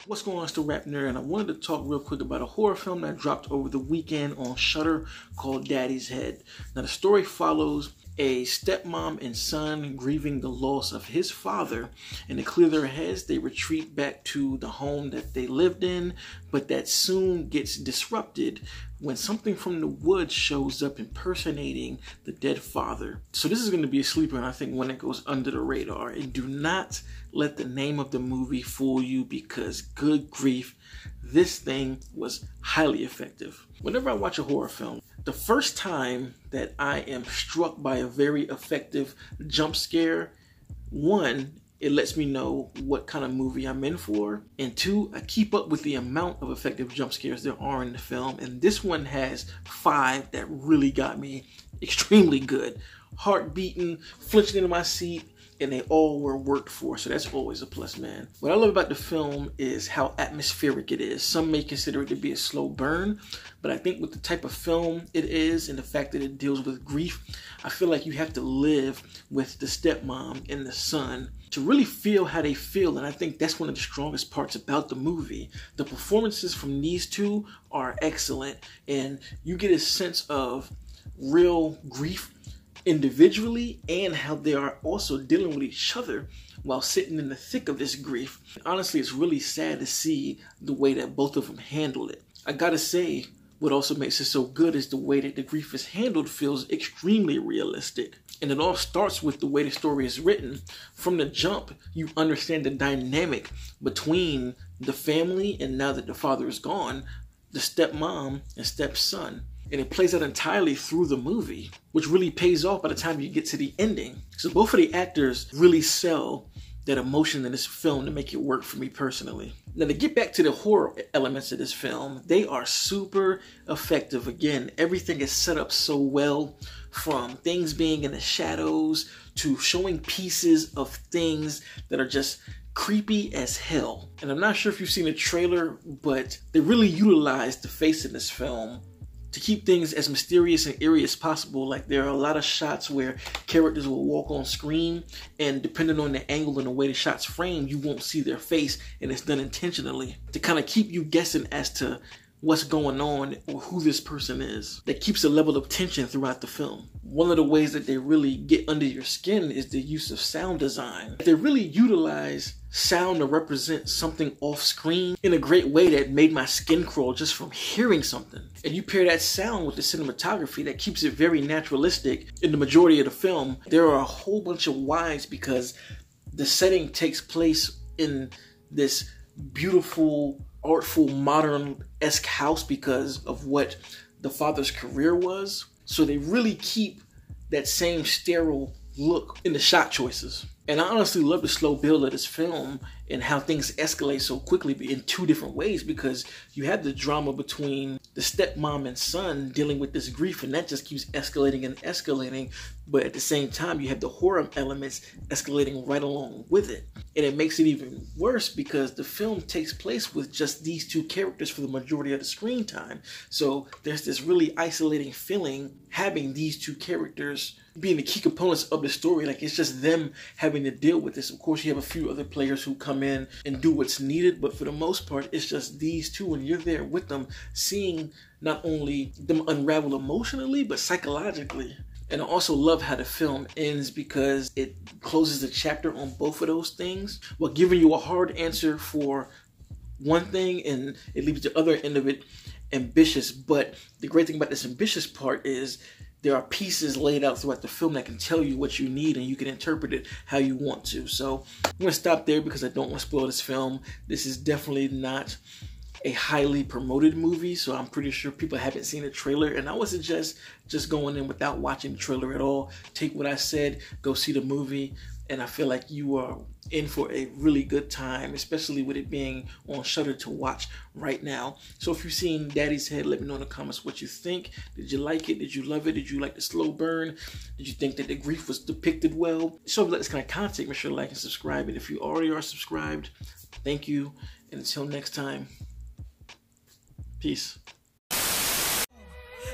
What's going on, it's the RapNerd, and I wanted to talk real quick about a horror film that dropped over the weekend on Shudder called Daddy's Head. Now, the story follows a stepmom and son grieving the loss of his father, and to clear their heads, they retreat back to the home that they lived in, but that soon gets disrupted when something from the woods shows up impersonating the dead father. So this is going to be a sleeper, and I think one that goes under the radar. And do not let the name of the movie fool you, because good grief, this thing was highly effective. Whenever I watch a horror film, the first time that I am struck by a very effective jump scare, one, it lets me know what kind of movie I'm in for. And two, I keep up with the amount of effective jump scares there are in the film. And this one has 5 that really got me extremely good. Heart beating, flinching in my seat, and they all were worked for, so that's always a plus, man. What I love about the film is how atmospheric it is. Some may consider it to be a slow burn, but I think with the type of film it is and the fact that it deals with grief, I feel like you have to live with the stepmom and the son to really feel how they feel, and I think that's one of the strongest parts about the movie. The performances from these two are excellent, and you get a sense of real grief individually and how they are also dealing with each other while sitting in the thick of this grief. Honestly, it's really sad to see the way that both of them handle it. I gotta say, what also makes it so good is the way that the grief is handled feels extremely realistic. And it all starts with the way the story is written. From the jump, you understand the dynamic between the family, and now that the father is gone, the stepmom and stepson. And it plays out entirely through the movie, which really pays off by the time you get to the ending. So both of the actors really sell that emotion in this film to make it work for me personally. Now, to get back to the horror elements of this film, they are super effective. Again, everything is set up so well, from things being in the shadows to showing pieces of things that are just creepy as hell. And I'm not sure if you've seen the trailer, but they really utilized the face in this film to keep things as mysterious and eerie as possible. Like, there are a lot of shots where characters will walk on screen, and depending on the angle and the way the shot's framed, you won't see their face, and it's done intentionally to kind of keep you guessing as to what's going on or who this person is. That keeps a level of tension throughout the film. One of the ways that they really get under your skin is the use of sound design. They really utilize sound to represent something off screen in a great way that made my skin crawl just from hearing something. And you pair that sound with the cinematography that keeps it very naturalistic. In the majority of the film, there are a whole bunch of wides because the setting takes place in this beautiful, artful, modern-esque house because of what the father's career was. So they really keep that same sterile look in the shot choices. And I honestly love the slow build of this film and how things escalate so quickly in 2 different ways, because you have the drama between the stepmom and son dealing with this grief, and that just keeps escalating and escalating. But at the same time, you have the horror elements escalating right along with it. And it makes it even worse because the film takes place with just these 2 characters for the majority of the screen time. So there's this really isolating feeling having these 2 characters being the key components of the story. Like, it's just them having to deal with this. Of course, you have a few other players who come in and do what's needed, but for the most part, it's just these 2, and you're there with them, seeing not only them unravel emotionally, but psychologically. And I also love how the film ends because it closes a chapter on both of those things while giving you a hard answer for one thing, and it leaves the other end of it ambitious. But the great thing about this ambitious part is there are pieces laid out throughout the film that can tell you what you need, and you can interpret it how you want to. So I'm going to stop there because I don't want to spoil this film. This is definitely not a highly promoted movie, so I'm pretty sure people haven't seen the trailer, and I would suggest just going in without watching the trailer at all. Take what I said, go see the movie, and I feel like you are in for a really good time, especially with it being on Shudder to watch right now. So if you've seen Daddy's Head, let me know in the comments what you think. Did you like it? Did you love it? Did you like the slow burn? Did you think that the grief was depicted well? So if you like this kind of content, make sure to like and subscribe. And if you already are subscribed, thank you. And until next time, peace.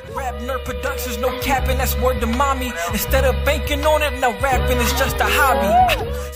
RapNerd Productions, no capping, that's word to mommy. Instead of banking on it, now rapping is just a hobby.